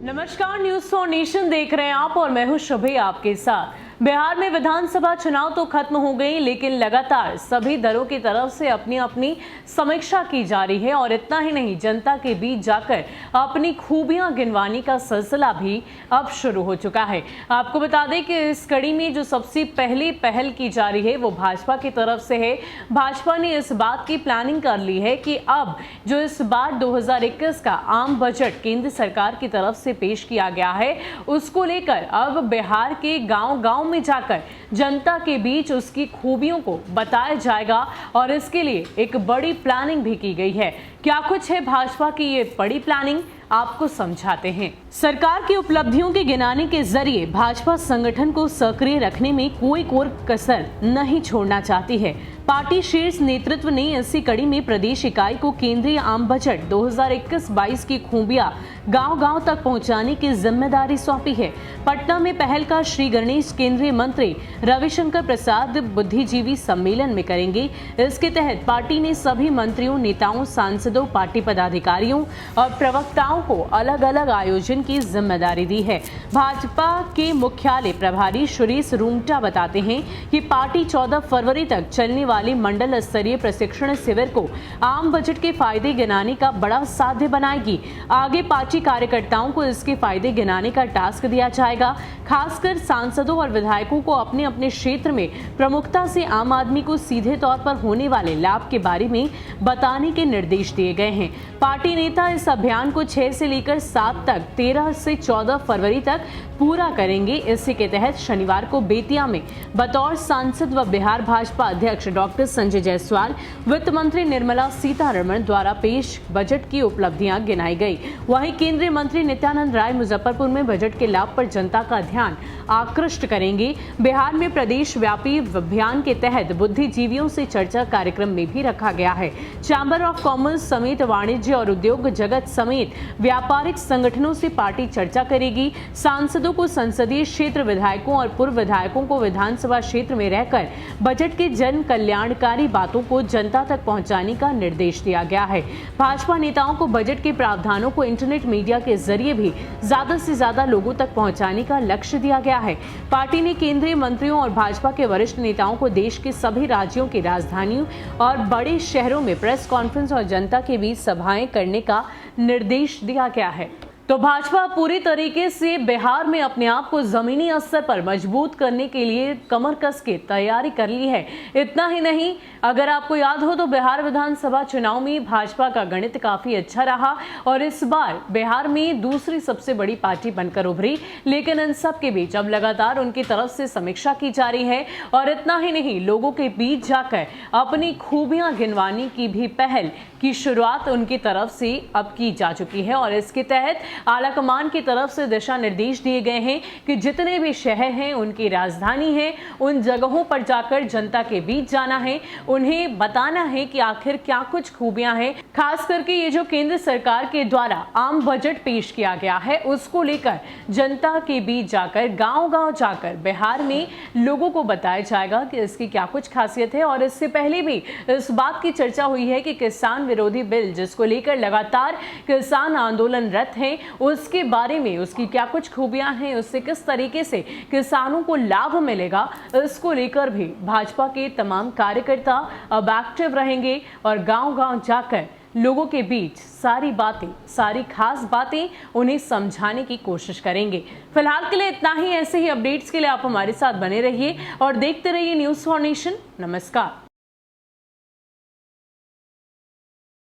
नमस्कार, news for nation देख रहे हैं आप और मैं हूं शुभी आपके साथ। बिहार में विधानसभा चुनाव तो खत्म हो गई, लेकिन लगातार सभी दलों की तरफ से अपनी अपनी समीक्षा की जा रही है और इतना ही नहीं, जनता के बीच जाकर अपनी खूबियां गिनवाने का सिलसिला भी अब शुरू हो चुका है। आपको बता दें कि इस कड़ी में जो सबसे पहली पहल की जा रही है वो भाजपा की तरफ से है। भाजपा ने इस बात की प्लानिंग कर ली है कि अब जो इस बार 2021 का आम बजट केंद्र सरकार की तरफ से पेश किया गया है, उसको लेकर अब बिहार के गांव-गांव में जाकर जनता के बीच उसकी खूबियों को बताया जाएगा और इसके लिए एक बड़ी प्लानिंग भी की गई है। क्या कुछ है भाजपा की ये बड़ी प्लानिंग, आपको समझाते हैं। सरकार की उपलब्धियों के गिनाने के जरिए भाजपा संगठन को सक्रिय रखने में कोई कसर नहीं छोड़ना चाहती है। पार्टी शीर्ष नेतृत्व ने इसी कड़ी में प्रदेश इकाई को केंद्रीय आम बजट 2021-22 की खूबियां गांव-गांव तक पहुंचाने की जिम्मेदारी सौंपी है। पटना में पहल का श्री गणेश केंद्रीय मंत्री रविशंकर प्रसाद बुद्धिजीवी सम्मेलन में करेंगे। इसके तहत पार्टी ने सभी मंत्रियों, नेताओं, सांसदों, पार्टी पदाधिकारियों और प्रवक्ताओं को अलग अलग आयोजन की जिम्मेदारी दी है। भाजपा के मुख्यालय प्रभारी सुरेश रूंगटा बताते हैं कि पार्टी 14 फरवरी तक चलने वाले मंडल स्तरीय प्रशिक्षण शिविर को आम बजट के फायदे गिनाने का बड़ा साध्य बनाएगी। आगे पार्टी कार्यकर्ताओं को इसके फायदे गिनाने का टास्क दिया जाएगा। खासकर सांसदों और विधायकों को अपने अपने क्षेत्र में प्रमुखता से आम आदमी को सीधे तौर पर होने वाले लाभ के बारे में बताने के निर्देश दिए गए हैं। पार्टी नेता इस अभियान को 6 से लेकर 7 तक 13 से 14 फरवरी तक पूरा करेंगे। इसी के तहत शनिवार को बेतिया में बतौर सांसद व बिहार भाजपा अध्यक्ष डॉक्टर संजय जायसवाल, वित्त मंत्री निर्मला सीतारमण द्वारा पेश बजट की उपलब्धियां गिनाई गई। वहीं केंद्रीय मंत्री नित्यानंद राय मुजफ्फरपुर में बजट के लाभ पर जनता का ध्यान आकृष्ट करेंगे। बिहार में प्रदेश व्यापी अभियान के तहत बुद्धिजीवियों से चर्चा कार्यक्रम में भी रखा गया है। चैम्बर ऑफ कॉमर्स समेत वाणिज्य और उद्योग जगत समेत व्यापारिक संगठनों से पार्टी चर्चा करेगी। सांसदों को संसदीय क्षेत्र, विधायकों और पूर्व विधायकों को विधानसभा क्षेत्र में रहकर बजट के जन कल्याणकारी बातों को जनता तक पहुंचाने का निर्देश दिया गया है। भाजपा नेताओं को बजट के प्रावधानों को इंटरनेट मीडिया के जरिए भी ज्यादा से ज्यादा लोगों तक पहुंचाने का लक्ष्य दिया गया है। पार्टी ने केंद्रीय मंत्रियों और भाजपा के वरिष्ठ नेताओं को देश के सभी राज्यों की राजधानियों और बड़े शहरों में प्रेस कॉन्फ्रेंस और जनता के बीच सभाएं करने का निर्देश दिया गया है। तो भाजपा पूरी तरीके से बिहार में अपने आप को जमीनी स्तर पर मजबूत करने के लिए कमर कस के तैयारी कर ली है। इतना ही नहीं, अगर आपको याद हो तो बिहार विधानसभा चुनाव में भाजपा का गणित काफी अच्छा रहा और इस बार बिहार में दूसरी सबसे बड़ी पार्टी बनकर उभरी। लेकिन इन सब के बीच अब लगातार उनकी तरफ से समीक्षा की जा रही है और इतना ही नहीं, लोगों के बीच जाकर अपनी खूबियां गिनवाने की भी पहल की शुरुआत उनकी तरफ से अब की जा चुकी है और इसके तहत आलाकमान की तरफ से दिशा निर्देश दिए गए हैं कि जितने भी शहर हैं, उनकी राजधानी है, उन जगहों पर जाकर जनता के बीच जाना है, उन्हें बताना है कि आखिर क्या कुछ खूबियां हैं। खास करके ये जो केंद्र सरकार के द्वारा आम बजट पेश किया गया है, उसको लेकर जनता के बीच जाकर, गांव-गांव जाकर बिहार में लोगों को बताया जाएगा कि इसकी क्या कुछ खासियत है। और इससे पहले भी इस बात की चर्चा हुई है कि किसान विरोधी बिल, जिसको लेकर लगातार किसान आंदोलनरत हैं, उसके बारे में उसकी क्या कुछ खूबियां हैं, उससे किस तरीके से किसानों को लाभ मिलेगा, इसको लेकर भी भाजपा के तमाम कार्यकर्ता अब एक्टिव रहेंगे और गांव-गांव जाकर लोगों के बीच सारी बातें, सारी खास बातें उन्हें समझाने की कोशिश करेंगे। फिलहाल के लिए इतना ही। ऐसे ही अपडेट्स के लिए आप हमारे साथ बने रहिए और देखते रहिए न्यूज़ फॉर नेशन। नमस्कार।